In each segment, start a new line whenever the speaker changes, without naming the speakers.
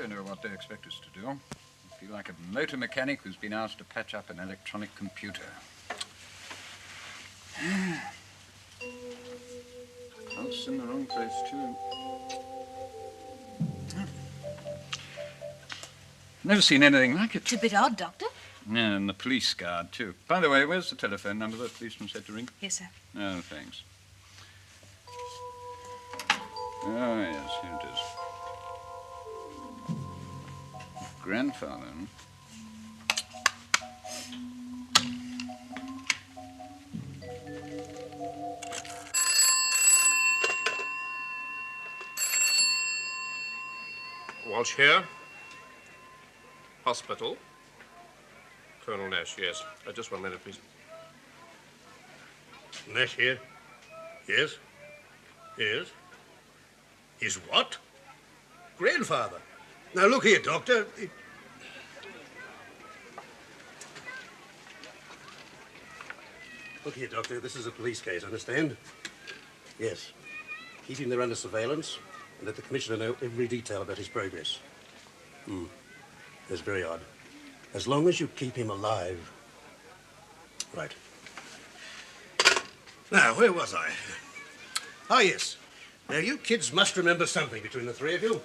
don't know what they expect us to do. I feel like a motor mechanic who's been asked to patch up an electronic computer. Pulse in the wrong place, too. Never seen anything like it.
It's a bit odd, Doctor.
Yeah, and the police guard, too. By the way, where's the telephone number the policeman said to ring?
Yes, sir.
Oh, thanks. Oh, yes, here it is. Grandfather, hmm?
Walsh here. Hospital. Colonel Nash, yes. Just 1 minute, please.
Nash here? Yes? Yes? His what? Grandfather. Now, look here, Doctor. Look here, Doctor. This is a police case, understand? Yes. Keep him there under surveillance and let the Commissioner know every detail about his progress. That's very odd. As long as you keep him alive. Right. Now, where was I? Oh, yes. Now, you kids must remember something between the three of you.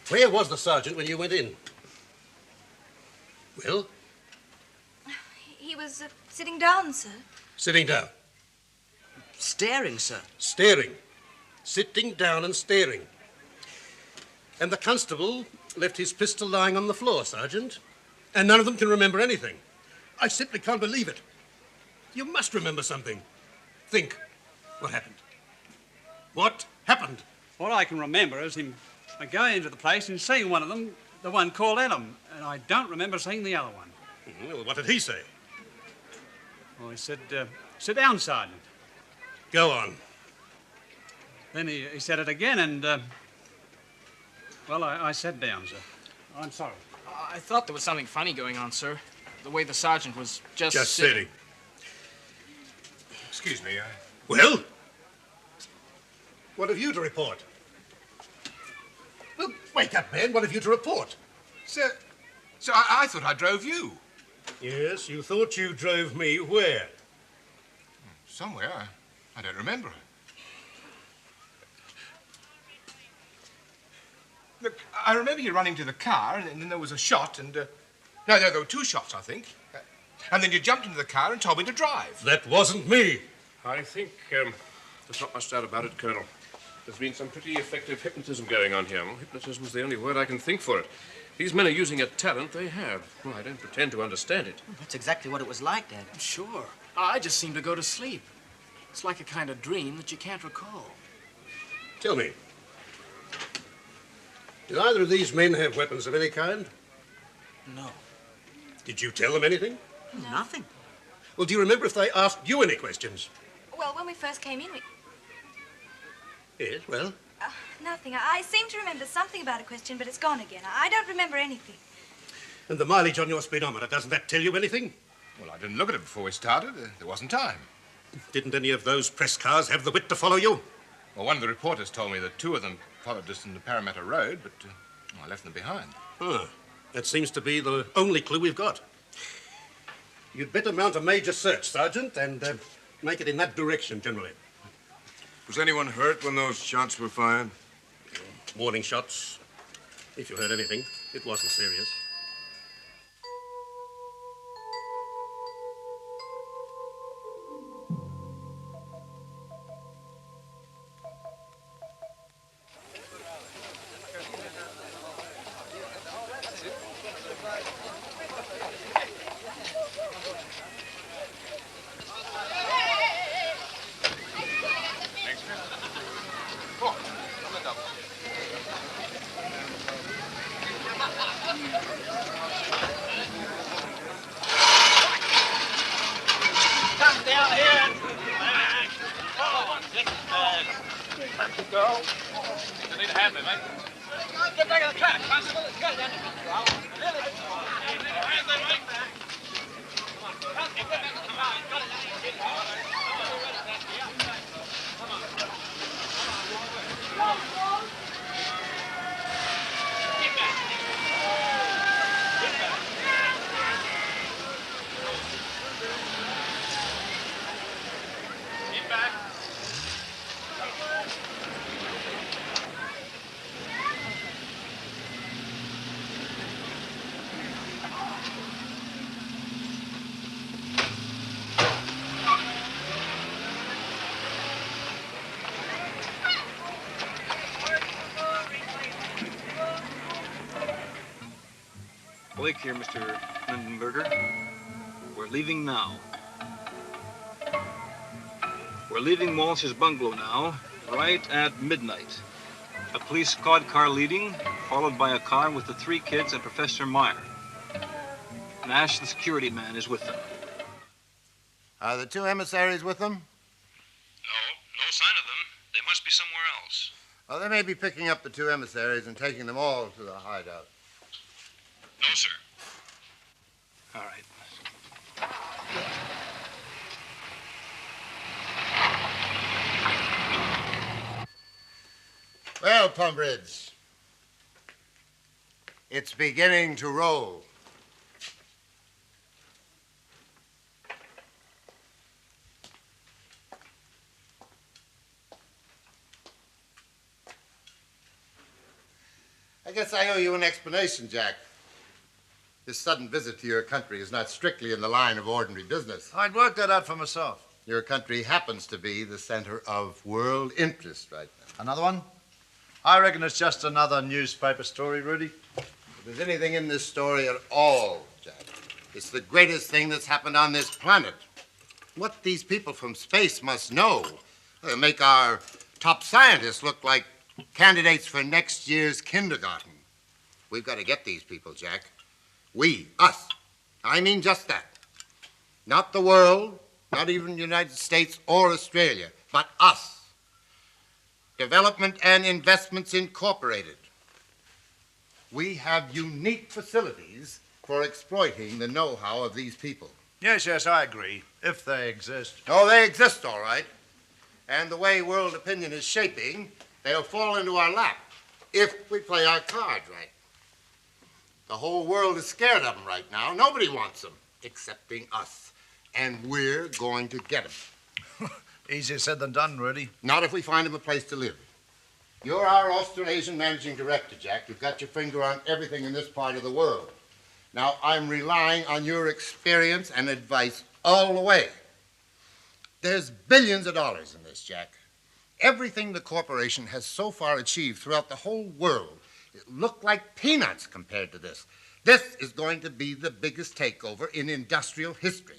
Where was the sergeant when you went in? Well?
He was sitting down, sir.
Sitting down.
Staring, sir.
Staring. Sitting down and staring. And the constable left his pistol lying on the floor, Sergeant. And none of them can remember anything. I simply can't believe it. You must remember something. Think. What happened? What happened?
All I can remember is him going into the place and seeing one of them, the one called Adam, and I don't remember seeing the other one.
Well, what did he say?
Well, he said, sit down, Sergeant.
Go on.
Then he said it again, and, well, I sat down, sir. I'm sorry.
I thought there was something funny going on, sir. The way the sergeant was just
sitting.
Excuse me,
Well? What have you to report? Well, wake up, man. What have you to report?
Sir, I thought I drove you.
Yes, you thought you drove me where?
Somewhere. I don't remember. Look, I remember you running to the car, and then there was a shot, and... No, there were 2 shots, I think. And then you jumped into the car and told me to drive.
That wasn't me.
I think there's not much doubt about it, Colonel. There's been some pretty effective hypnotism going on here. Well, hypnotism is the only word I can think for it. These men are using a talent they have. Well, I don't pretend to understand it.
That's exactly what it was like, Dad. Sure. I just seem to go to sleep. It's like a kind of dream that you can't recall.
Tell me. Did either of these men have weapons of any kind?
No.
Did you tell them anything?
No. Nothing.
Well, do you remember if they asked you any questions?
Well, when we first came in,
Yes, well?
Nothing. I seem to remember something about a question, but it's gone again. I don't remember anything.
And the mileage on your speedometer, doesn't that tell you anything?
Well, I didn't look at it before we started. There wasn't time.
Didn't any of those press cars have the wit to follow you?
Well, one of the reporters told me that 2 of them followed us in the Parramatta Road, but I left them behind.
That seems to be the only clue we've got. You'd better mount a major search, Sergeant, and make it in that direction, generally.
Was anyone hurt when those shots were fired?
Warning shots. If you heard anything, it wasn't serious.
here, Mr. Lindenberger. We're leaving now. We're leaving Walsh's bungalow now, right at midnight. A police squad car leading, followed by a car with the 3 kids and Professor Meyer. Nash, the security man, is with them.
Are the 2 emissaries with them?
No sign of them. They must be somewhere else.
Oh, they may be picking up the 2 emissaries and taking them all to the hideout.
No, sir. All right.
Well, Pumbridge, it's beginning to roll. I guess I owe you an explanation, Jack. This sudden visit to your country is not strictly in the line of ordinary business.
I'd work that out for myself.
Your country happens to be the center of world interest right now.
Another one? I reckon it's just another newspaper story, Rudy.
If there's anything in this story at all, Jack, it's the greatest thing that's happened on this planet. What these people from space must know will make our top scientists look like candidates for next year's kindergarten. We've got to get these people, Jack. We, us. I mean just that. Not the world, not even the United States or Australia, but us. Development and Investments Incorporated. We have unique facilities for exploiting the know-how of these people.
Yes, I agree. If they exist.
Oh, they exist, all right. And the way world opinion is shaping, they'll fall into our lap if we play our cards right. The whole world is scared of them right now. Nobody wants them, excepting us. And we're going to get them.
Easier said than done, Rudy.
Not if we find them a place to live. You're our Australasian managing director, Jack. You've got your finger on everything in this part of the world. Now, I'm relying on your experience and advice all the way. There's billions of dollars in this, Jack. Everything the corporation has so far achieved throughout the whole world look like peanuts compared to this. This is going to be the biggest takeover in industrial history.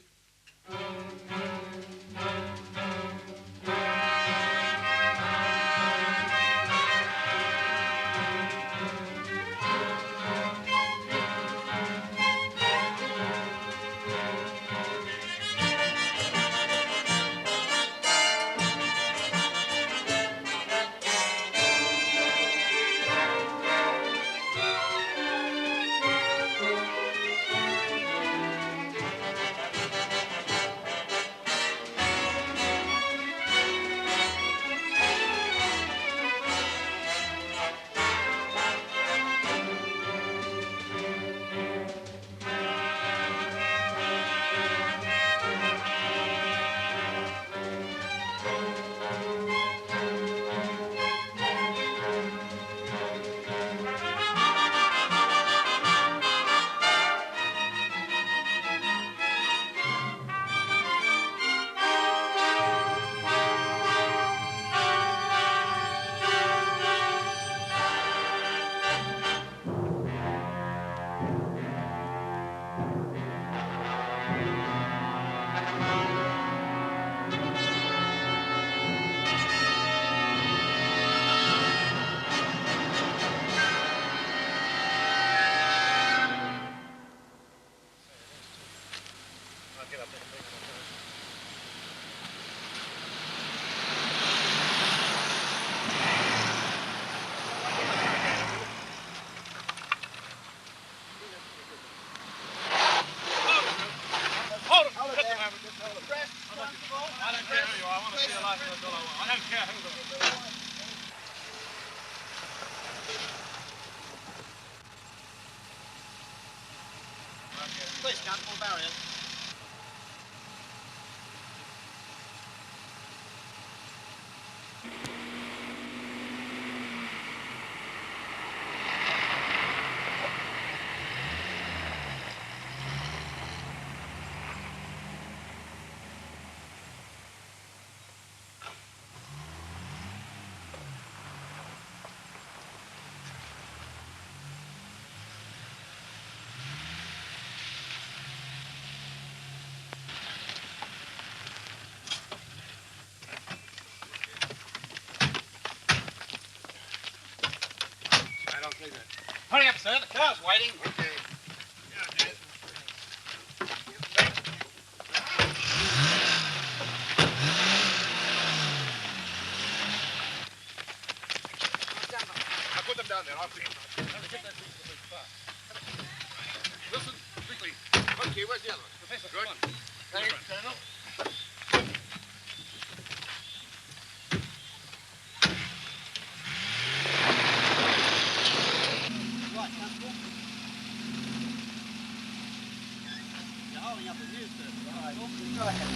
Please, stand full barriers.
Hurry up, sir. The car's waiting.
Okay.
I'll put them down there. I'll see them. Wilson, quickly. Okay, where's the other one? Professor, good. Thanks, Colonel.
Right, Constable. You're holding up the newspaper. All right. Go ahead.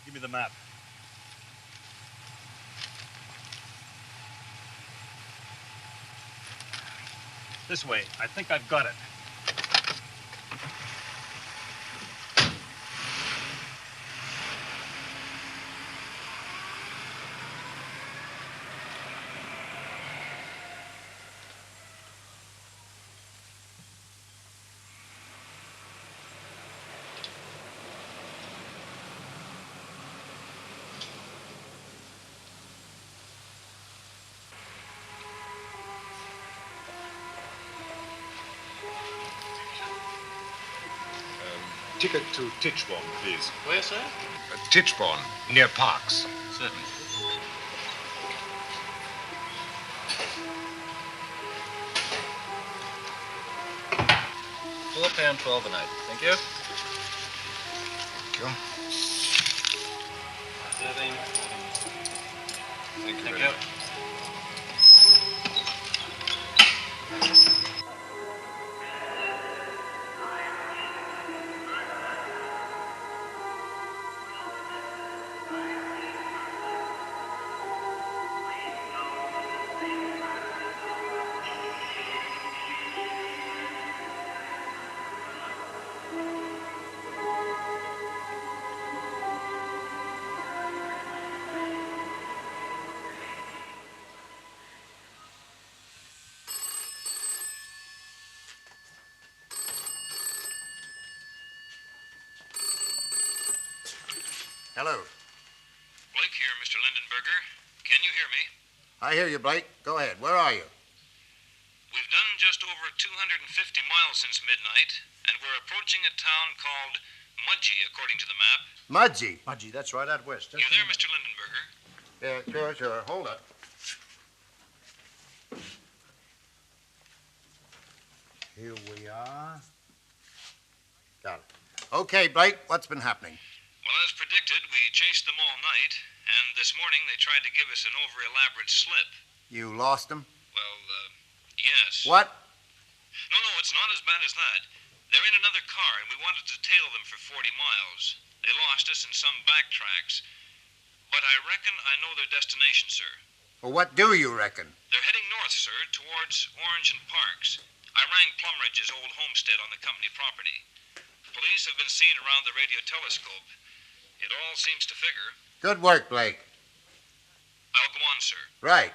Give me the map. This way. I think I've got it.
Ticket to Titchborne, please.
Where, sir?
Titchborne, near Parks.
Certainly. £4.12 a night. Thank you.
Thank you.
13.
Thank you.
Thank
very
you.
much.
Hello.
Blake here, Mr. Lindenberger. Can you hear me?
I hear you, Blake. Go ahead. Where are you?
We've done just over 250 miles since midnight, and we're approaching a town called Mudgee, according to the map.
Mudgee.
Mudgee, that's right out west.
You there, Mr. Lindenberger?
Yeah, sure. Hold up. Here we are. Got it. Okay, Blake, what's been happening?
Well, as predicted, we chased them all night, and this morning they tried to give us an over-elaborate slip.
You lost them?
Well, yes.
What?
No, it's not as bad as that. They're in another car, and we wanted to tail them for 40 miles. They lost us in some backtracks. But I reckon I know their destination, sir.
Well, what do you reckon?
They're heading north, sir, towards Orange and Parks. I rang Plumridge's old homestead on the company property. Police have been seen around the radio telescope. It all seems to figure.
Good work, Blake.
I'll go on, sir.
Right.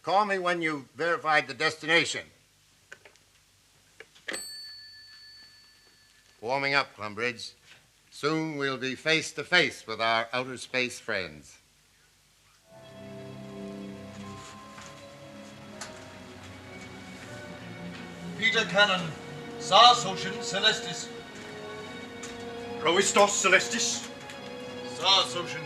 Call me when you've verified the destination. Warming up, Plumbridge. Soon we'll be face to face with our outer space friends.
Peter Cannon, Sar Soshuniss Celestis.
Proistos Celestis.
Sar Soshun.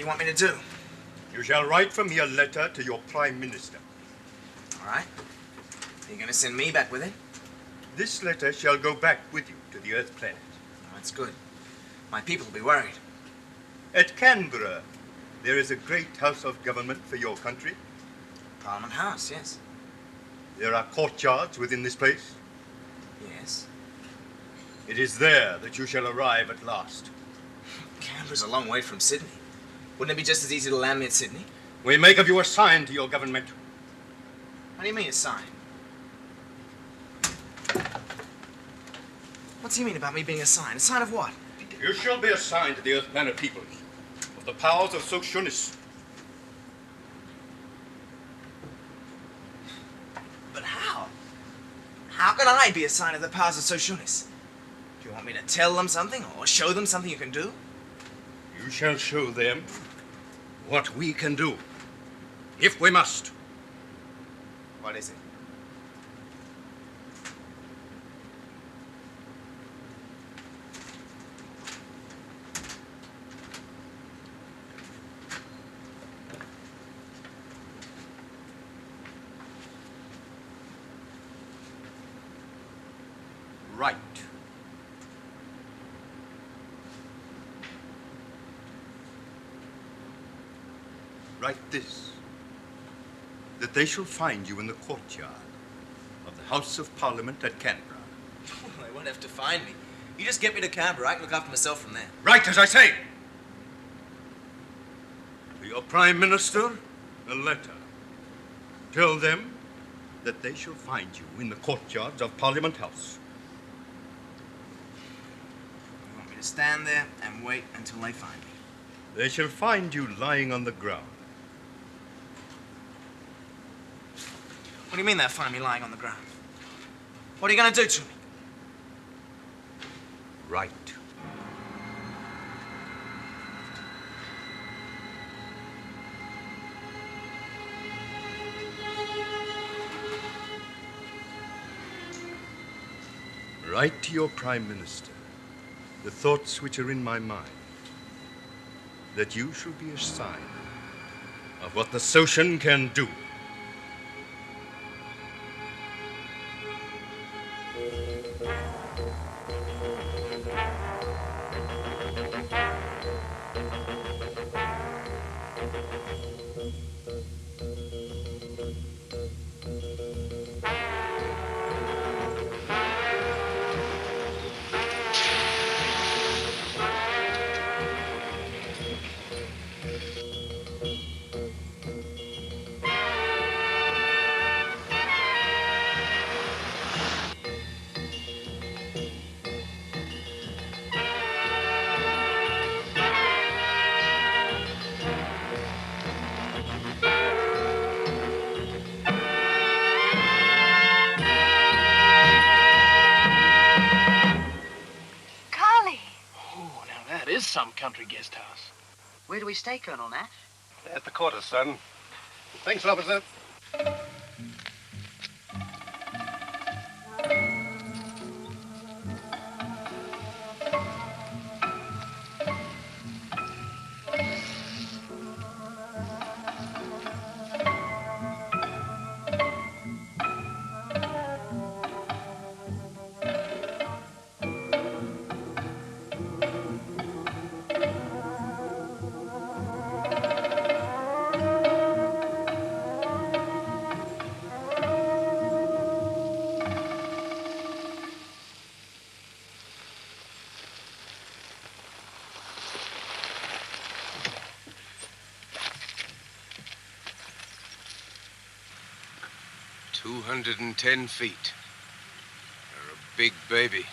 you want me to do?
You shall write from me a letter to your Prime Minister.
All right. Are you going to send me back with it?
This letter shall go back with you to the Earth planet.
Oh, that's good. My people will be worried.
At Canberra, there is a great house of government for your country.
Parliament House, yes.
There are courtyards within this place.
Yes.
It is there that you shall arrive at last.
Canberra's a long way from Sydney. Wouldn't it be just as easy to land me at Sydney?
We make of you a sign to your government.
What do you mean, a sign? What's he mean about me being a sign? A sign of what?
You shall be a sign to the Earth planet peoples of the powers of Soshuniss.
But how? How can I be a sign of the powers of Soshuniss? Do you want me to tell them something or show them something you can do?
You shall show them what we can do, if we must.
What is it?
Right. Write this, that they shall find you in the courtyard of the House of Parliament at Canberra.
They won't have to find me. You just get me to Canberra, I can look after myself from there.
Right, as I say. To your Prime Minister, a letter. Tell them that they shall find you in the courtyards of Parliament House.
You want me to stand there and wait until they find me?
They shall find you lying on the ground.
What do you mean they'll find me lying on the ground? What are you going to do to me?
Right. Write to your Prime Minister the thoughts which are in my mind, that you shall be a sign of what the Soshin can do.
Some country guest house.
Where do we stay, Colonel Nash?
At the quarters, son. Thanks, officer.
$210 feet. You're a big baby.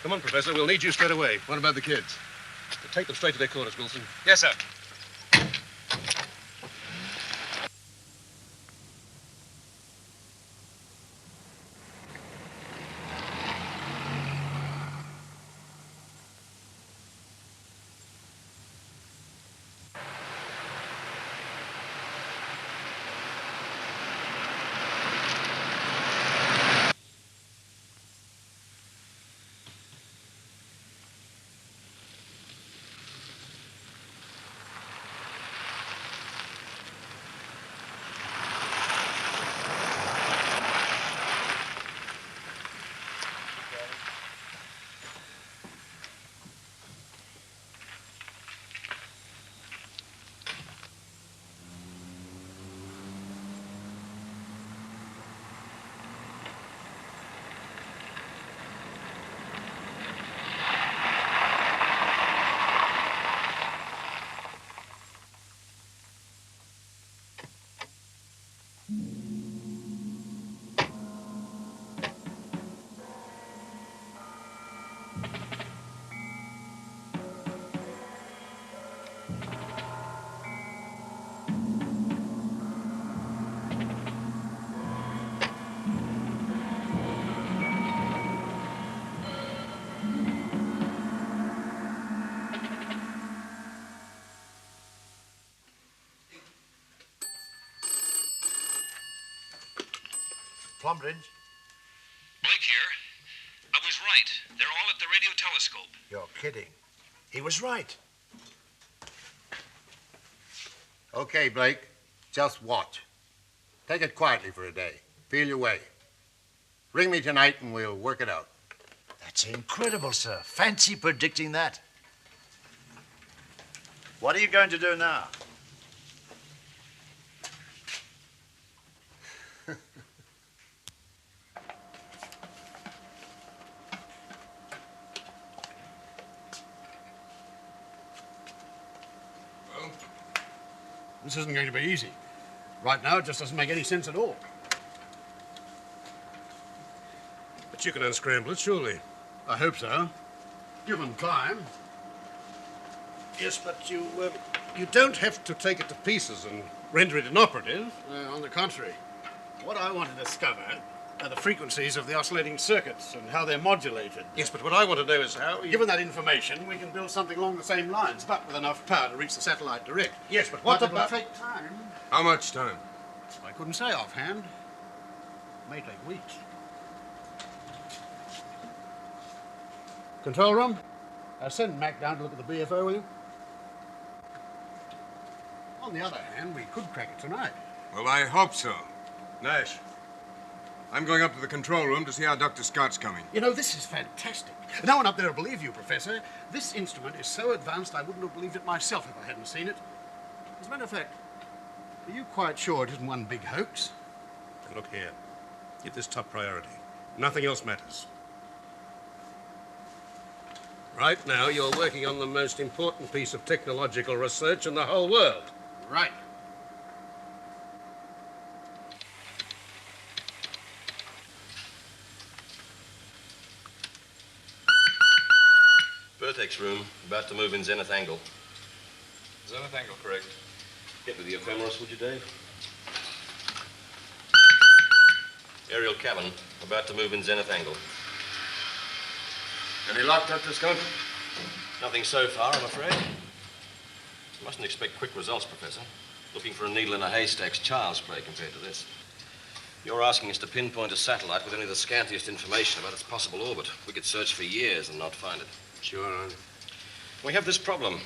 Come on, Professor. We'll need you straight away. What about the kids? Take them straight to their quarters, Wilson.
Yes, sir.
Plumbridge.
Blake here. I was right. They're all at the radio telescope.
You're kidding. He was right.
Okay, Blake. Just watch. Take it quietly for a day. Feel your way. Ring me tonight and we'll work it out.
That's incredible, sir. Fancy predicting that. What are you going to do now?
This isn't going to be easy. Right now, it just doesn't make any sense at all. But you can unscramble it, surely. I hope so. Given time. Yes, but you don't have to take it to pieces and render it inoperative. On the contrary. What I want to discover are the frequencies of the oscillating circuits and how they're modulated. Yes, but what I want to know is how... Given that information, we can build something along the same lines, but with enough power to reach the satellite direct. Yes, but what about... It'll take time.
How much time?
I couldn't say offhand. It may take weeks. Control room? Send Mac down to look at the BFO, will you? On the other hand, we could crack it tonight.
Well, I hope so.
Nash.
I'm going up to the control room to see how Dr. Scott's coming.
You know, this is fantastic. No one up there will believe you, Professor. This instrument is so advanced I wouldn't have believed it myself if I hadn't seen it. As a matter of fact, are you quite sure it isn't one big hoax? Look here. Get this top priority. Nothing else matters. Right now, you're working on the most important piece of technological research in the whole world. Right.
Vertex room, about to move in zenith angle.
Zenith angle, correct.
Get with the ephemeris, would you, Dave? Aerial cabin, about to move in zenith angle.
Any luck, Dr. Scott?
Nothing so far, I'm afraid. You mustn't expect quick results, Professor. Looking for a needle in a haystack's child's play compared to this. You're asking us to pinpoint a satellite with only the scantiest information about its possible orbit. We could search for years and not find it.
Sure.
We have this problem.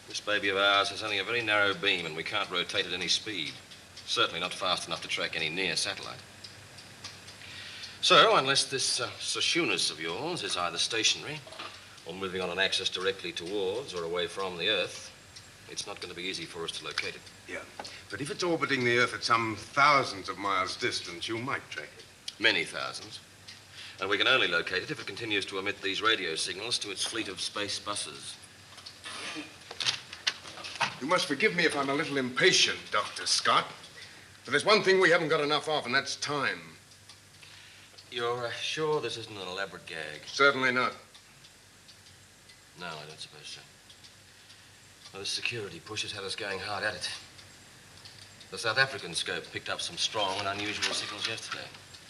This baby of ours has only a very narrow beam and we can't rotate at any speed. Certainly not fast enough to track any near satellite. So, unless this Soshuniss of yours is either stationary or moving on an axis directly towards or away from the Earth, it's not going to be easy for us to locate it.
Yeah, but if it's orbiting the Earth at some thousands of miles distance, you might track it.
Many thousands. And we can only locate it if it continues to emit these radio signals to its fleet of space buses.
You must forgive me if I'm a little impatient, Dr. Scott. But there's one thing we haven't got enough of, and that's time.
You're sure this isn't an elaborate gag?
Certainly not.
No, I don't suppose so. Well, this security push has had us going hard at it. The South African scope picked up some strong and unusual signals yesterday.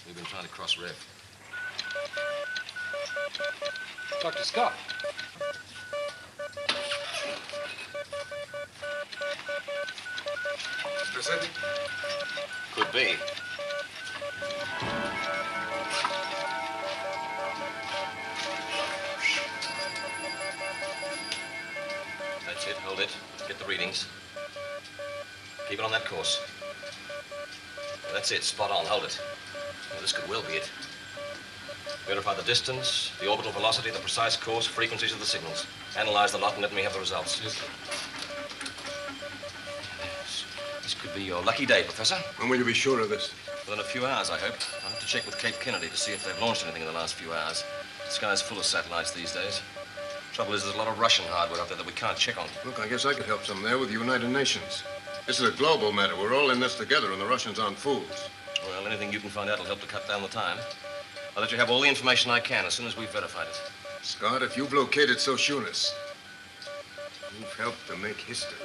We've been trying to cross-rev.
Dr. Scott.
Specific?
Could be. That's it. Hold it. Get the readings. Keep it on that course. That's it. Spot on. Hold it. Well, this could well be it. Verify the distance, the orbital velocity, the precise course, frequencies of the signals. Analyze the lot and let me have the results. Yes, sir. This could be your lucky day, Professor.
When will you be sure of this?
Within a few hours, I hope. I'll have to check with Cape Kennedy to see if they've launched anything in the last few hours. The sky's full of satellites these days. Trouble is, there's a lot of Russian hardware out there that we can't check on.
Look, I guess I could help some there with the United Nations. This is a global matter. We're all in this together, and the Russians aren't fools.
Well, anything you can find out will help to cut down the time. I'll let you have all the information I can as soon as we've verified it.
Scott, if you've located Soshuniss, you've helped to make history.